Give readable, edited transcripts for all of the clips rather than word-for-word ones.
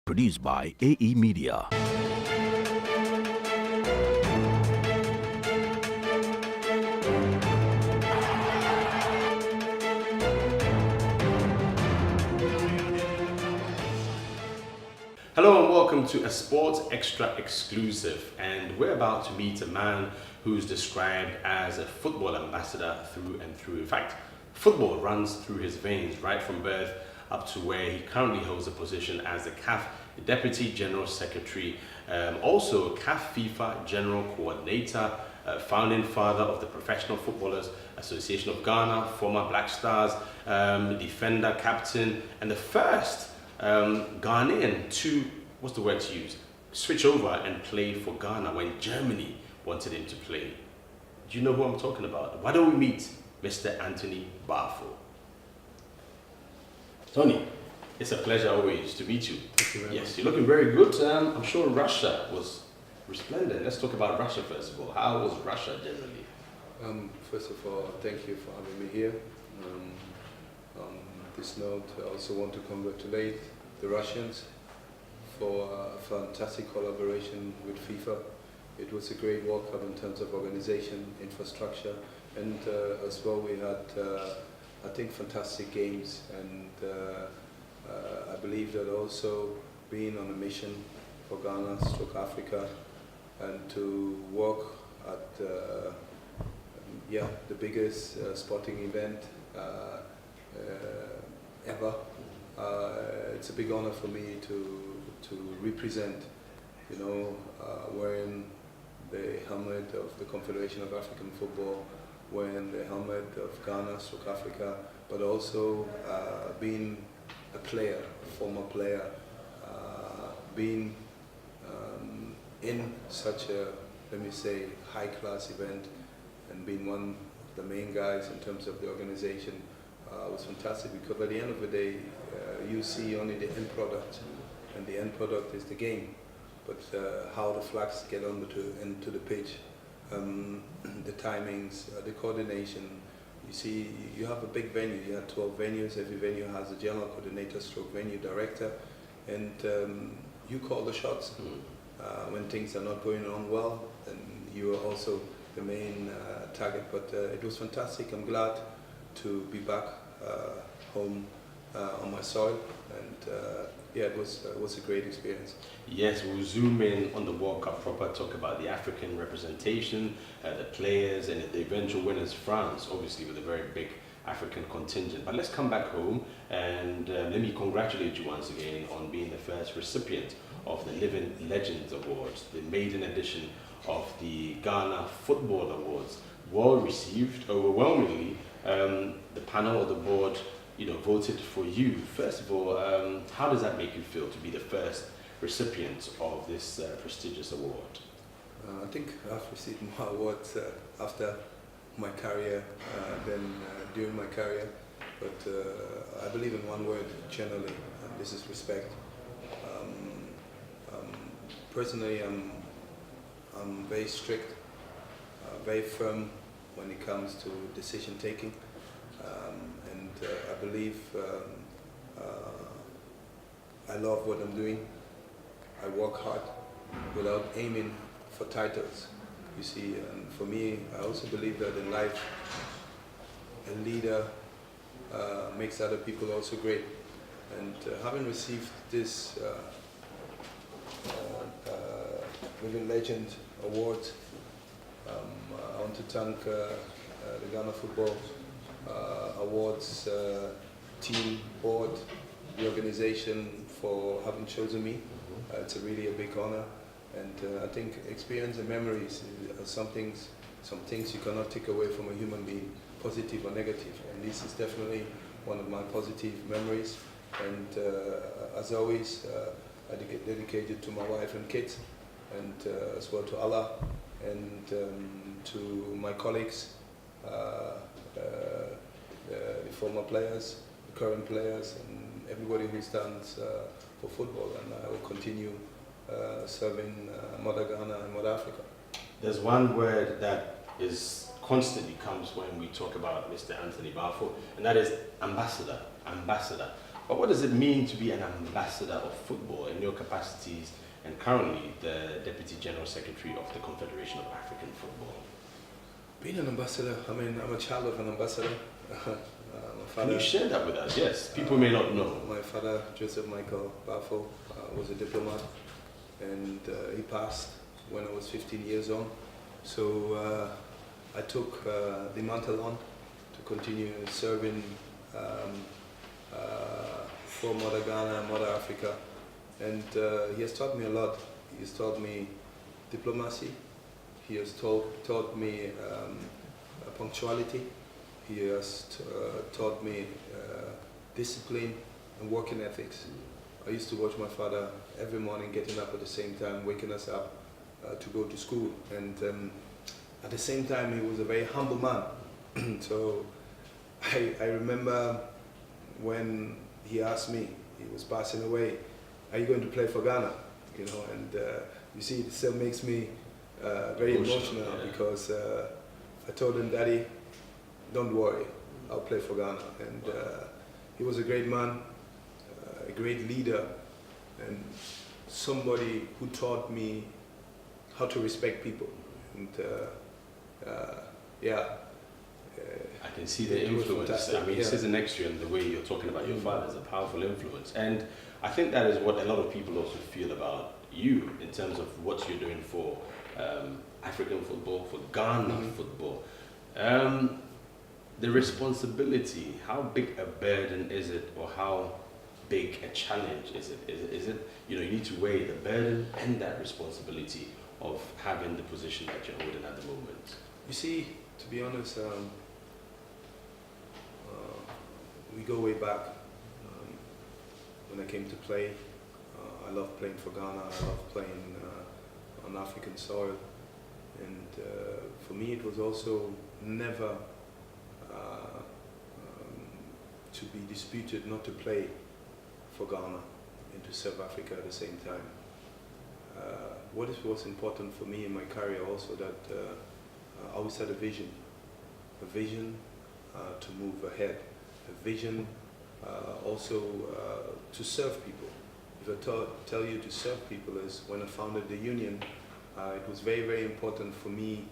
Produced by AE Media. Hello and welcome to a SportsXtra exclusive, and we're about to meet a man who's described as a football ambassador through and through. In fact, football runs through his veins right from birth up to where he currently holds a position as the CAF Deputy General Secretary, also CAF FIFA General Coordinator, founding father of the Professional Footballers Association of Ghana, former Black Stars, defender, captain, and the first Ghanaian to, what's the word to use, switch over and play for Ghana when Germany wanted him to play. Do you know who I'm talking about? Why don't we meet Mr. Anthony Baffoe? Tony, it's a pleasure always to meet you. Thank you very much. You're looking very good. I'm sure Russia was resplendent. Let's talk about Russia first of all. How was Russia generally? First of all, thank you for having me here. On this note, I also want to congratulate the Russians for a fantastic collaboration with FIFA. It was a great World Cup in terms of organization, infrastructure, and as well we had, I think, fantastic games. And I believe that also being on a mission for Ghana, stroke Africa, and to work at the biggest sporting event ever. It's a big honor for me to represent, wearing the helmet of the Confederation of African Football, wearing the helmet of Ghana, South Africa, but also being a player, a former player, being in such a, let me say, high-class event and being one of the main guys in terms of the organization was fantastic, because at the end of the day, you see only the end product, and the end product is the game. But how the flags get into the pitch, the timings, the coordination. You see, you have a big venue. You have 12 venues. Every venue has a general coordinator, stroke venue director, and you call the shots. When things are not going on well, and you are also the main target. But it was fantastic. I'm glad to be back home on my soil, and it was a great experience. Yes, we'll zoom in on the World Cup proper, talk about the African representation, the players, and the eventual winners, France, obviously with a very big African contingent. But let's come back home, and let me congratulate you once again on being the first recipient of the Living Legends Awards, the maiden edition of the Ghana Football Awards. Well received, overwhelmingly. The panel or the board, voted for you. First of all, how does that make you feel to be the first recipient of this prestigious award? I think I've received more awards after my career than during my career, but I believe in one word generally, and this is respect. Personally, I'm very strict, very firm when it comes to decision taking, and I believe I love what I'm doing. I work hard without aiming for titles, you see, and for me, I also believe that in life, a leader makes other people also great. And having received this Living Legend Award, I want to thank the Ghana Football Awards team, board, the organization for having chosen me. It's really a big honor, and I think experience and memories are some things you cannot take away from a human being, positive or negative, and this is definitely one of my positive memories. And as always, I dedicate it to my wife and kids, and as well to Allah, and to my colleagues, the former players, the current players, and everybody who stands for football. And I will continue serving Mother Ghana and Mother Africa. There's one word that is constantly comes when we talk about Mr. Anthony Baffoe, and that is ambassador. Ambassador. But what does it mean to be an ambassador of football in your capacities and currently the Deputy General Secretary of the Confederation of African Football? Being an ambassador, I mean, I'm a child of an ambassador. Can you share that with us? Yes, people may not know. My father, Joseph Michael Baffoe, was a diplomat, and he passed when I was 15 years old. So I took the mantle on to continue serving for Mother Ghana, Mother Africa, and he has taught me a lot. He has taught me diplomacy. He has taught me punctuality. He has taught me discipline and working ethics. I used to watch my father every morning getting up at the same time, waking us up to go to school. And at the same time, he was a very humble man. So I remember when he asked me, he was passing away, "Are you going to play for Ghana?" You know, and you see, it still makes me very emotional, yeah. Because I told him, "Daddy, don't worry, I'll play for Ghana." And he was a great man, a great leader, and somebody who taught me how to respect people. And I can see the influence. I mean, sitting next to you and the way you're talking about your father is a powerful influence. And I think that is what a lot of people also feel about you in terms of what you're doing for African football, for Ghana football. The responsibility, how big a burden is it, or how big a challenge is it? Is it, you know, you need to weigh the burden and that responsibility of having the position that you're holding at the moment? You see, to be honest, we go way back. When I came to play, I love playing for Ghana, I love playing on African soil. And for me, it was also never to be disputed not to play for Ghana and to serve Africa at the same time. What was important for me in my career also, that I always had a vision to move ahead, a vision also to serve people. If I tell you to serve people, is when I founded the union, it was very, very important for me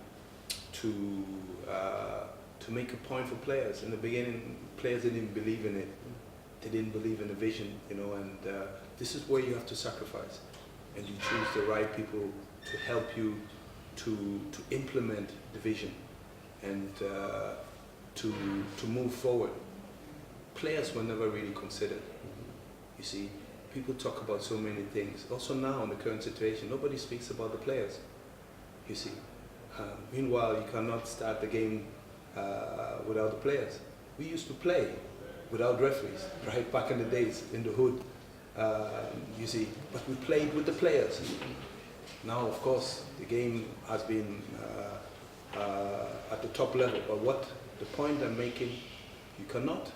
to make a point for players. In the beginning, players didn't believe in it. They didn't believe in the vision, you know, and this is where you have to sacrifice. And you choose the right people to help you to implement the vision and to move forward. Players were never really considered. You see, people talk about so many things. Also now in the current situation, nobody speaks about the players. You see, meanwhile, you cannot start the game without the players. We used to play without referees, right, back in the days, in the hood, you see, but we played with the players. Now, of course, the game has been at the top level, but what the point I'm making, you cannot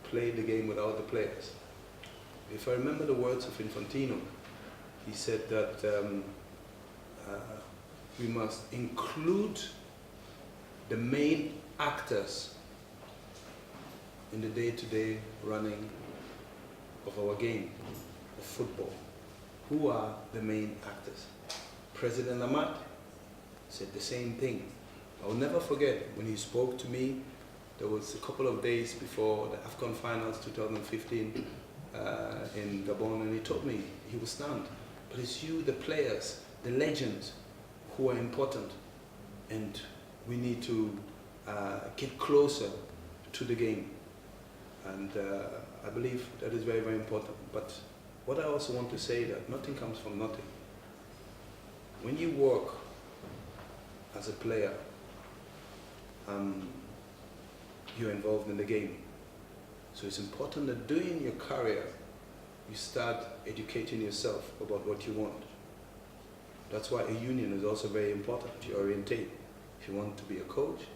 play the game without the players. If I remember the words of Infantino, he said that we must include the main actors in the day-to-day running of our game of football. Who are the main actors? President Anaman said the same thing. I will never forget when he spoke to me. There was a couple of days before the AFCON finals 2015 in Gabon, and he told me he was stunned. But it's you, the players, the legends, who are important, and we need to get closer to the game. And I believe that is very, very important. But what I also want to say, that nothing comes from nothing. When you work as a player, you're involved in the game. So it's important that during your career, you start educating yourself about what you want. That's why a union is also very important to orientate. If you want to be a coach,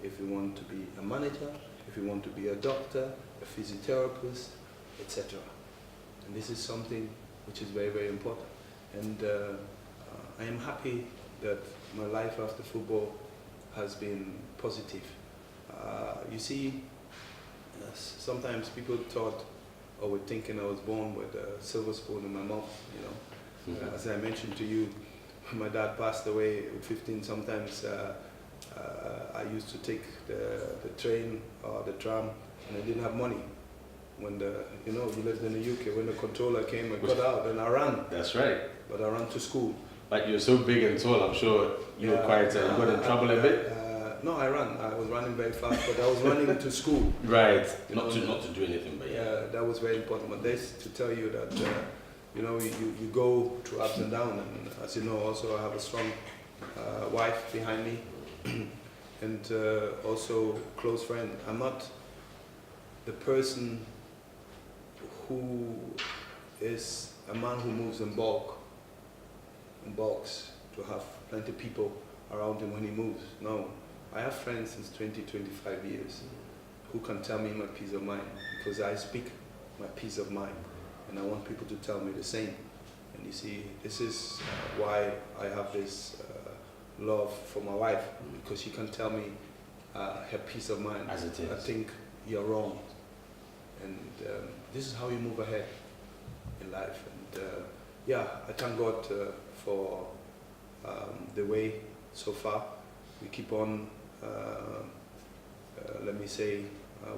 if you want to be a manager, if you want to be a doctor, a physiotherapist, etc. And this is something which is very, very important. And I am happy that my life after football has been positive. You see, sometimes people thought or were thinking I was born with a silver spoon in my mouth, you know. As I mentioned to you, when my dad passed away at 15, sometimes I used to take the train or the tram, and I didn't have money. When you lived in the UK, when the controller came, I got out and I ran. That's right. But I ran to school. Like, you're so big and tall, I'm sure you were quite, you got in trouble a bit? No, I ran. I was running very fast, but I was running to school. Right. Not to do anything, but yeah, that was very important. But this to tell you that, you go through ups and downs. And as you know, also I have a strong wife behind me, and also close friend. I'm not the person who is a man who moves in bulks, to have plenty of people around him when he moves. No, I have friends since 25 years who can tell me my peace of mind, because I speak my peace of mind, and I want people to tell me the same. And you see, this is why I have this love for my wife, because she can tell me her peace of mind. As it is. I think you're wrong, and this is how you move ahead in life. And I thank God for the way so far. We keep on,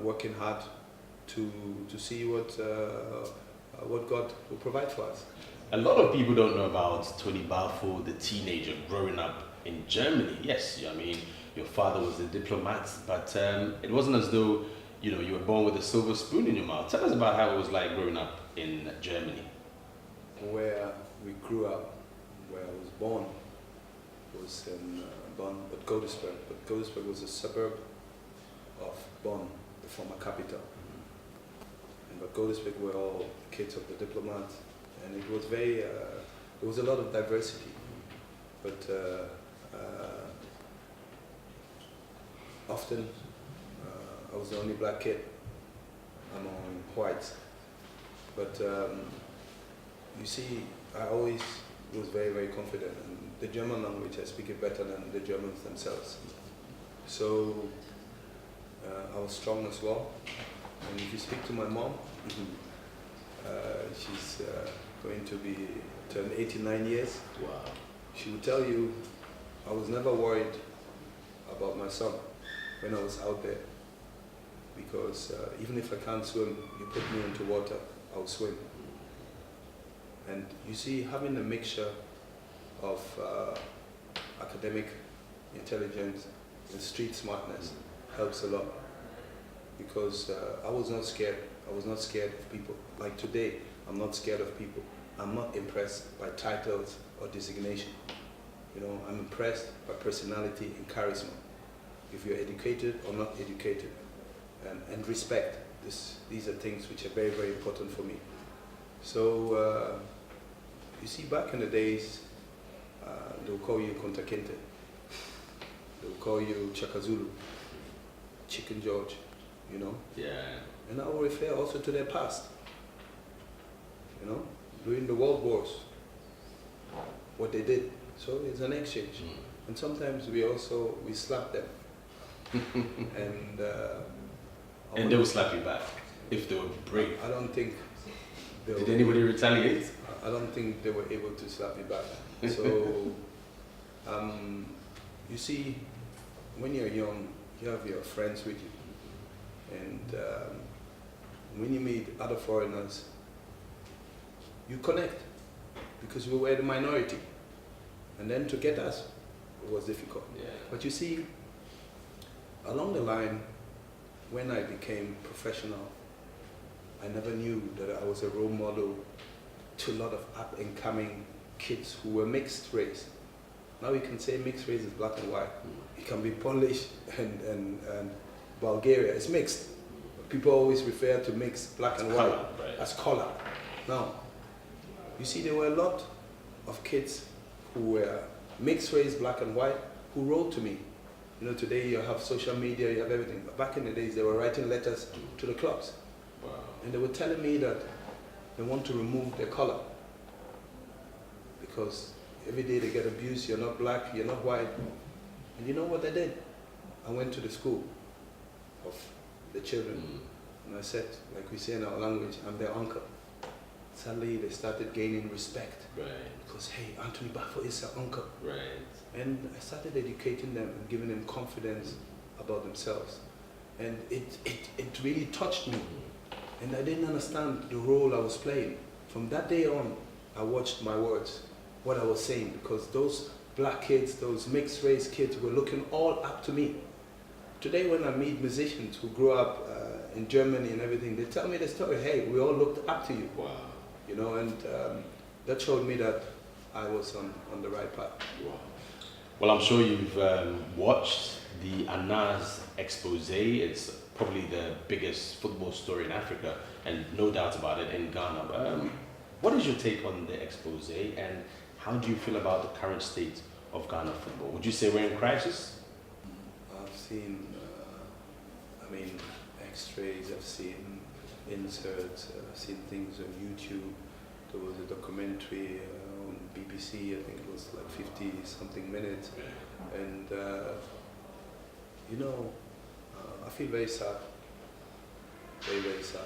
working hard to see what God will provide for us. A lot of people don't know about Tony Baffoe, the teenager growing up in Germany. Yes, I mean, your father was a diplomat, but it wasn't as though you were born with a silver spoon in your mouth. Tell us about how it was like growing up in Germany. Where we grew up, where I was born, was in Bonn, but Godesberg. But Godesberg was a suburb of Bonn, the former capital. And but Godesberg were all kids of the diplomat, and it was very. There was a lot of diversity, but often I was the only black kid among whites. But you see, I always was very, very confident. And the German language, I speak it better than the Germans themselves. So I was strong as well. And if you speak to my mom, she's going to turn 89 years. Wow. She would tell you, I was never worried about my son when I was out there. Because even if I can't swim, you put me into water, I'll swim. And you see, having a mixture of academic intelligence and street smartness helps a lot. Because I was not scared. I was not scared of people. Like today, I'm not scared of people. I'm not impressed by titles or designation. I'm impressed by personality and charisma. If you're educated or not educated. And respect. These are things which are very, very important for me. So, you see, back in the days, they'll call you Kunta Kinte. They'll call you Chakazulu, Chicken George, Yeah. And I will refer also to their past. During the world wars, what they did. So it's an exchange. And sometimes we slap them. And they will slap you back if they were brave. I don't think. Did anybody retaliate? I don't think they were able to slap me back. So, you see, when you're young, you have your friends with you. And when you meet other foreigners, you connect. Because we were the minority. And then to get us, it was difficult. Yeah. But you see, along the line, when I became professional, I never knew that I was a role model to a lot of up-and-coming kids who were mixed race. Now you can say mixed race is black and white. It can be Polish and Bulgaria. It's mixed. People always refer to mixed black and white as color. Now, you see, there were a lot of kids who were mixed race, black and white, who wrote to me. Today you have social media, you have everything. But back in the days, they were writing letters to the clubs. Wow. And they were telling me that they want to remove their color. Because every day they get abused, you're not black, you're not white. And you know what I did? I went to the school of the children. And I said, like we say in our language, I'm their uncle. Suddenly they started gaining respect. Right. Because, hey, Anthony Baffoe is their uncle. Right. And I started educating them and giving them confidence about themselves. And it really touched me. And I didn't understand the role I was playing. From that day on, I watched my words, what I was saying, because those black kids, those mixed race kids were looking all up to me. Today when I meet musicians who grew up in Germany and everything, they tell me the story, hey, we all looked up to you. Wow. You know, and that showed me that I was on the right path. Wow. Well, I'm sure you've watched the Anas expose. It's probably the biggest football story in Africa, and no doubt about it in Ghana. What is your take on the expose, and how do you feel about the current state of Ghana football? Would you say we're in crisis? I've seen, x-rays, I've seen inserts, I've seen things on YouTube. There was a documentary on BBC, I think it was like 50-something minutes. And, I feel very sad, very, very sad.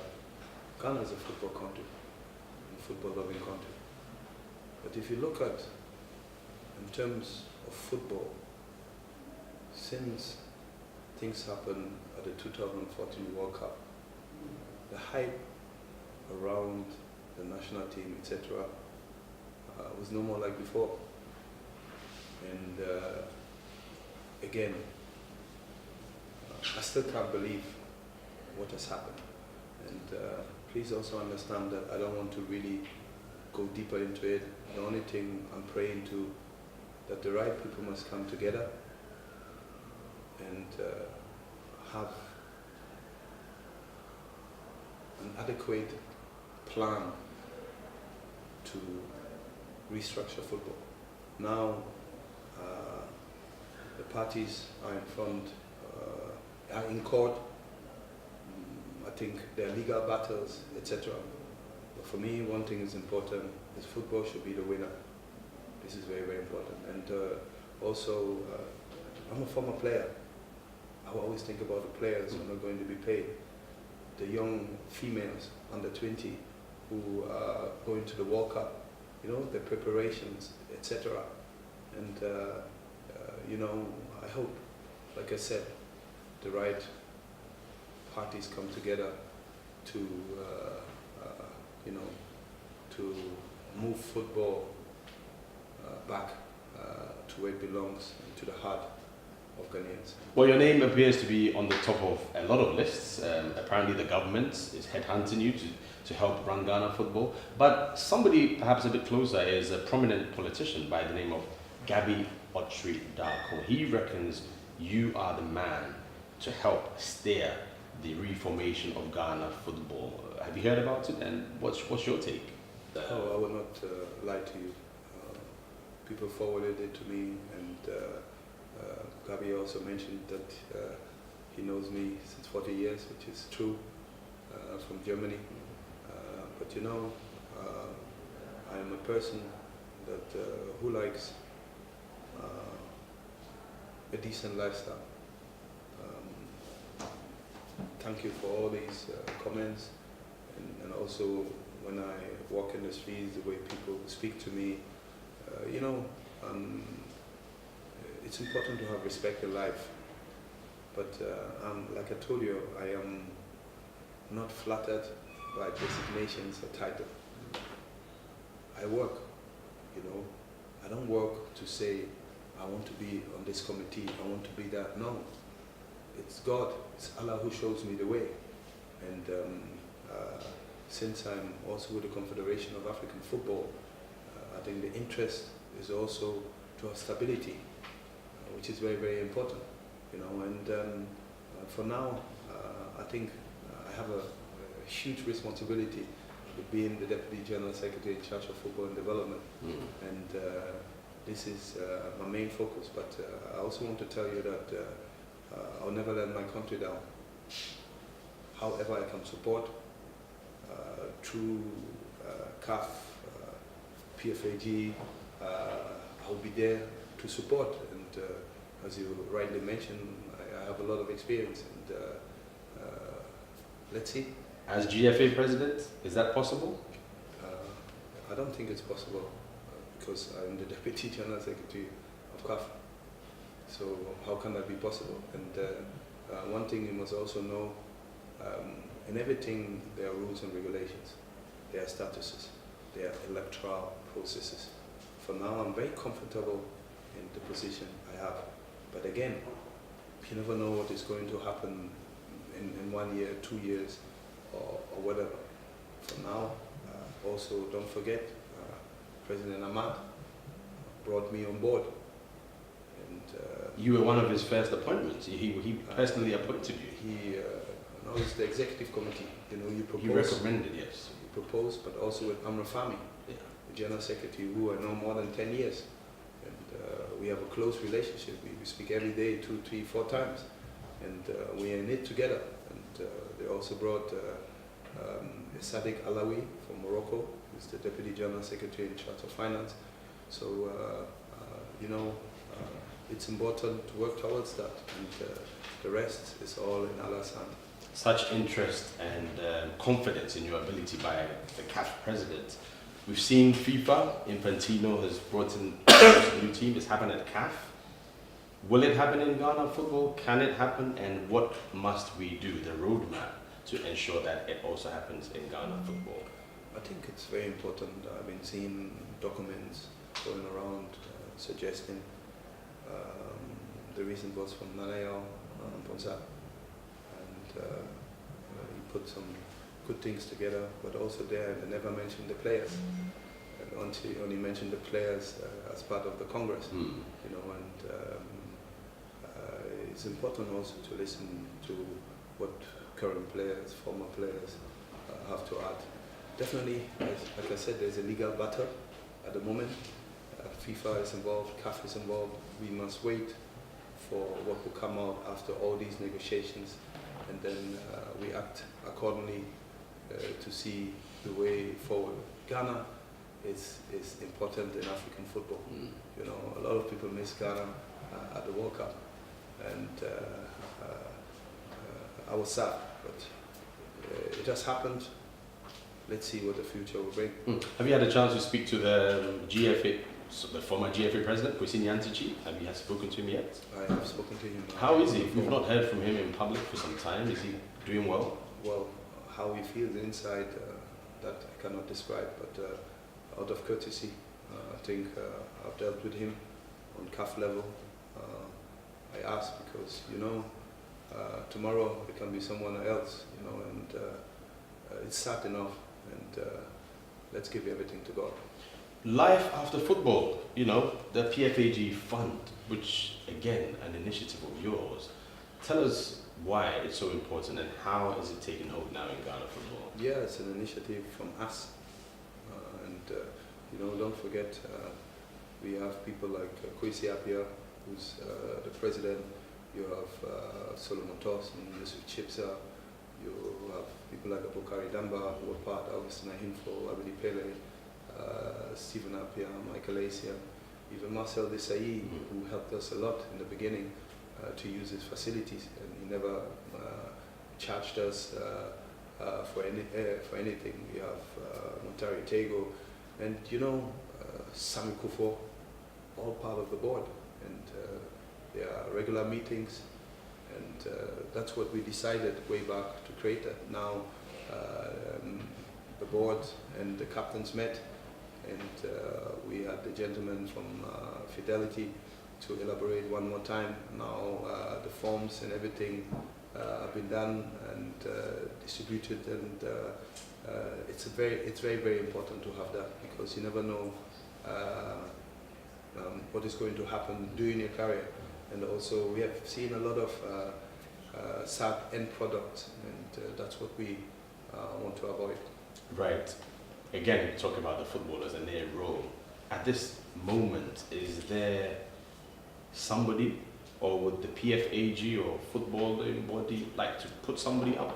Ghana is a football country, a football-loving country. But if you look at, in terms of football, since things happened at the 2014 World Cup, the hype around the national team, etc., was no more like before. And again, I still can't believe what has happened. And please also understand that I don't want to really go deeper into it. The only thing I'm praying to, that the right people must come together and have an adequate plan to restructure football. Now, the parties are in front, are in court. I think there are legal battles, etc. But for me, one thing is important, is football should be the winner. This is very, very important. And also, I'm a former player. I will always think about the players who are not going to be paid. The young females under 20 who are going to the World Cup, their preparations, etc. And, I hope, like I said, the right parties come together to, to move football back to where it belongs, to the heart of Ghanaians. Well, your name appears to be on the top of a lot of lists. Apparently the government is headhunting you to help run Ghana football. But somebody perhaps a bit closer is a prominent politician by the name of Gabi Otri Darko. He reckons you are the man to help steer the reformation of Ghana football. Have you heard about it, and what's your take? Oh, I will not lie to you. People forwarded it to me, and Gabi also mentioned that he knows me since 40 years, which is true, from Germany. But I am a person that who likes a decent lifestyle. Thank you for all these comments, and also when I walk in the streets, the way people speak to me, it's important to have respect in life. But like I told you, I am not flattered by designations or title. I work, I don't work to say, I want to be on this committee, I want to be that. No, it's God, it's Allah who shows me the way. And since I'm also with the Confederation of African Football, I think the interest is also to have stability, which is very, very important. And for now, I think I have a huge responsibility with being the Deputy General Secretary in charge of football and development. And this is my main focus. But I also want to tell you that I'll never let my country down. However I can support through CAF, PFAG, I'll be there to support. And as you rightly mentioned, I have a lot of experience, and let's see. As GFA president, is that possible? I don't think it's possible because I'm the Deputy General Secretary of CAF. So how can that be possible? And one thing you must also know, in everything there are rules and regulations, there are statuses, there are electoral processes. For now I'm very comfortable in the position I have. But again, you never know what is going to happen in 1 year, 2 years, or whatever. For now, also don't forget, President Anaman brought me on board. And you were one of his first appointments. He personally appointed you. He now it's the executive committee. You know, you propose. You recommended, yes. You propose, but also with Amrafami, Yeah. the general secretary, who I know more than 10 years, and we have a close relationship. We speak every day, 2, 3, 4 times, and we are in it together. And they also brought Sadiq Alawi from Morocco, who's the deputy general secretary in charge of finance. So you know, it's important to work towards that, and the rest is all in Allah's hand. Such interest and confidence in your ability by the CAF president. We've seen FIFA, Infantino has brought in a new team. It's happened at CAF. Will it happen in Ghana football? Can it happen? And what must we do, the roadmap, to ensure that it also happens in Ghana football? I think it's very important. I've been seeing documents going around suggesting the recent was from Nanayao Ponsa, and he put some good things together, but also there they never mentioned the players, and only mentioned the players as part of the Congress. You know, and it's important also to listen to what current players, former players have to add. Definitely, like I said, there's a legal battle at the moment. FIFA is involved, CAF is involved. We must wait for what will come out after all these negotiations, and then we act accordingly to see the way forward. Ghana is important in African football. You know, a lot of people miss Ghana at the World Cup, and I was sad, but it has happened. Let's see what the future will bring. Have you had a chance to speak to the GFA, so the former GFA president, Kwesi Nyantakyi? Have you spoken to him yet? I have spoken to him. How is he? We've not heard from him in public for some time. Is he doing well? Well, how he feels inside, that I cannot describe, but out of courtesy, I think I've dealt with him on CAF level. I asked because, you know, tomorrow it can be someone else, you know, and it's sad enough, and let's give everything to God. Life after football, you know, the PFAG fund, which again, an initiative of yours. Tell us why it's so important and how is it taking hold now in Ghana football? Yeah, it's an initiative from us, and you know, don't forget, we have people like Kwesi Appiah, who's the president. You have Solomon Tosin, Yusuf Chipsa. You have people like Abukari Damba, who are part, Augustin Ahimfo, Abedi Pele, Stephen Appiah, Michael Asia, even Marcel Desailly, who helped us a lot in the beginning to use his facilities, and he never charged us for anything. We have Montari Tego, and you know, Sami Kufo, all part of the board, and there are regular meetings, and that's what we decided way back to create that. Now the board and the captains met, and we had the gentleman from Fidelity to elaborate one more time. Now the forms and everything have been done and distributed, and it's very, very important to have that, because you never know what is going to happen during your career. And also we have seen a lot of sad end products, and that's what we want to avoid. Right. Again, talk about the footballers and their role. At this moment, is there somebody, or would the PFAG or footballing body like to put somebody up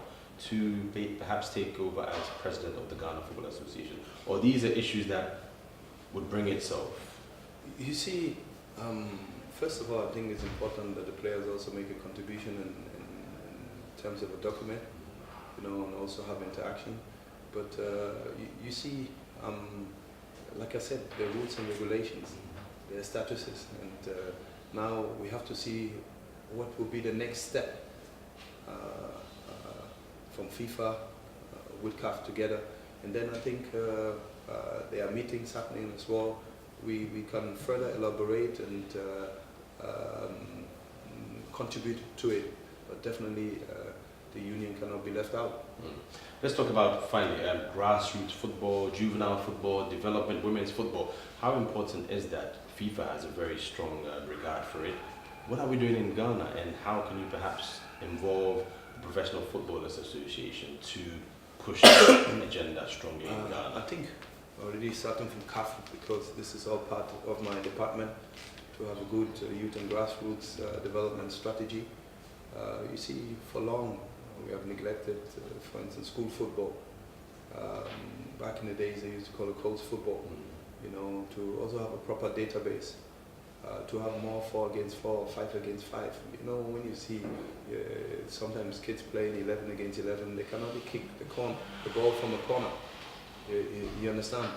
to perhaps take over as president of the Ghana Football Association? Or these are issues that would bring itself? You see, first of all, I think it's important that the players also make a contribution in terms of a document. and also have interaction. But you see, like I said, the rules and regulations, their statuses, and now we have to see what will be the next step from FIFA with CAF together. And then I think there are meetings happening as well. We can further elaborate and contribute to it, but definitely the union cannot be left out. Let's talk about finally grassroots football, juvenile football, development, women's football. How important is that? FIFA has a very strong regard for it. What are we doing in Ghana, and how can you perhaps involve the Professional Footballers Association to push the agenda strongly in Ghana? I think already starting from CAF, because this is all part of my department, to have a good youth and grassroots development strategy. You see, for long we have neglected, for instance, school football. Back in the days they used to call it coast football. To also have a proper database, to have more 4 against 4, 5 against 5. When you see sometimes kids playing 11 against 11, they cannot kick the ball from a corner. You understand?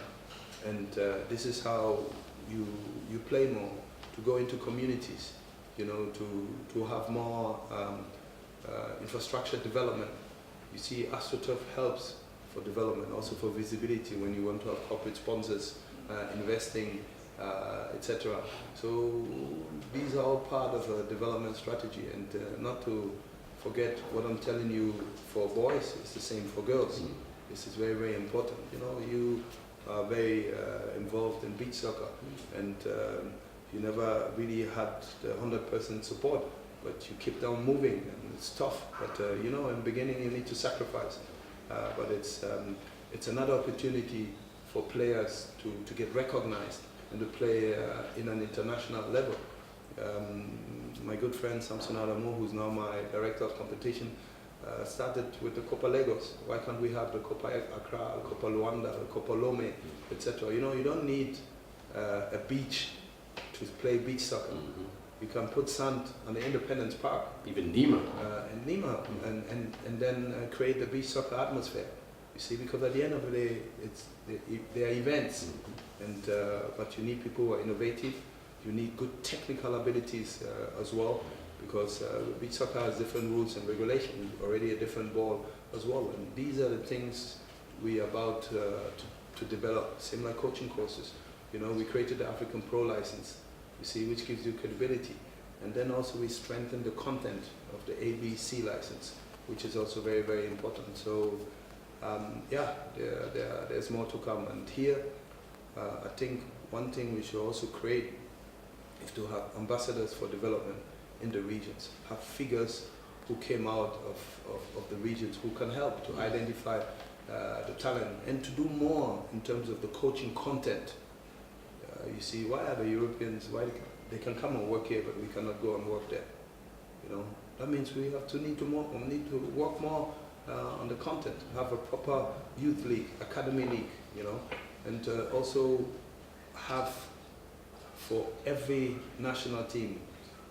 And this is how you play more, to go into communities, to have more infrastructure development. You see, AstroTurf helps for development, also for visibility when you want to have corporate sponsors investing, etc. So these are all part of a development strategy, and not to forget what I'm telling you for boys, it's the same for girls. This is very, very important. You are very involved in beach soccer, and you never really had the 100% support, but you keep on moving, and it's tough. But in the beginning you need to sacrifice. But it's another opportunity for players to get recognized and to play in an international level. My good friend Samson Adamo, who's now my director of competition, started with the Copa Lagos. Why can't we have the Copa Accra, the Copa Luanda, the Copa Lome, etc.? You don't need a beach to play beach soccer. You can put sand on the Independence Park, even Nima, and then create the beach soccer atmosphere. You see, because at the end of the day, they are events, and but you need people who are innovative. You need good technical abilities as well, because beach soccer has different rules and regulations, already a different ball as well. And these are the things we are about to develop. Same like coaching courses. We created the African Pro license, you see, which gives you credibility. And then also we strengthen the content of the ABC license, which is also very, very important. So there's more to come. And here, I think one thing we should also create is to have ambassadors for development in the regions, have figures who came out of the regions who can help to identify the talent and to do more in terms of the coaching content. You see, why are the Europeans, why they can come and work here, but we cannot go and work there? That means we need to work more on the content, have a proper youth league, academy league, and also have for every national team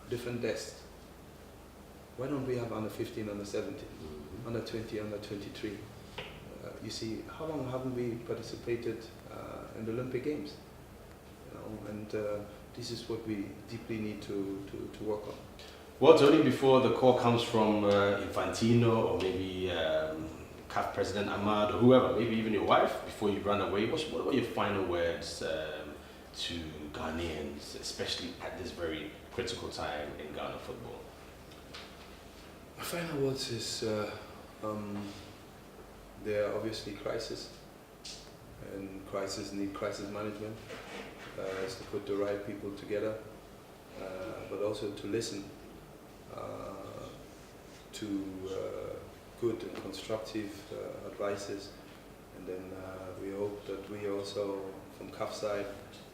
different desks. Why don't we have under 15, under 17, under 20, under 23? You see, how long haven't we participated in the Olympic Games? And this is what we deeply need to work on. Well, Tony, before the call comes from Infantino or maybe CAF President Ahmad or whoever, maybe even your wife, before you run away, what were your final words to Ghanaians, especially at this very critical time in Ghana football? My final words is there are obviously crises, and crises need crisis management. Is to put the right people together, but also to listen to good and constructive advices, and then we hope that we also, from CAF side,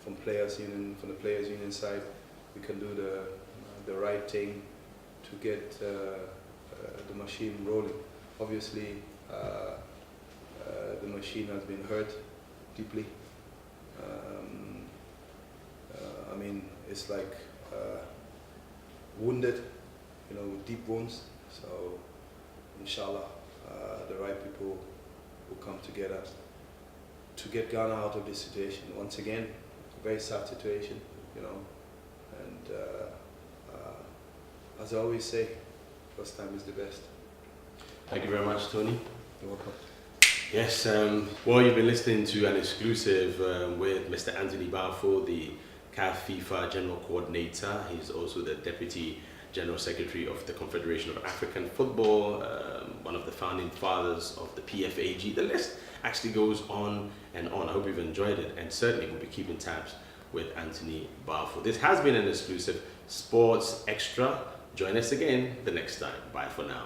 from the players' union side, we can do the right thing to get the machine rolling. Obviously, the machine has been hurt deeply. I mean, it's like wounded, with deep wounds. So, inshallah, the right people will come together to get Ghana out of this situation. Once again, a very sad situation, you know, and as I always say, first time is the best. Thank you very much, Tony. You're welcome. Yes, well, you've been listening to an exclusive with Mr. Anthony Baffoe, the CAF FIFA General Coordinator. He's also the Deputy General Secretary of the Confederation of African Football, one of the founding fathers of the PFAG. The list actually goes on and on. I hope you've enjoyed it, and certainly we'll be keeping tabs with Anthony Baffoe. This has been an exclusive Sports Extra. Join us again the next time. Bye for now.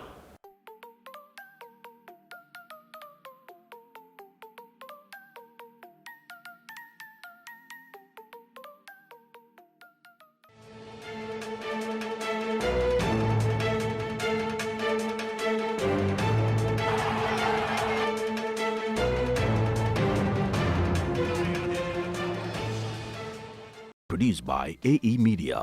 Produced by AE Media.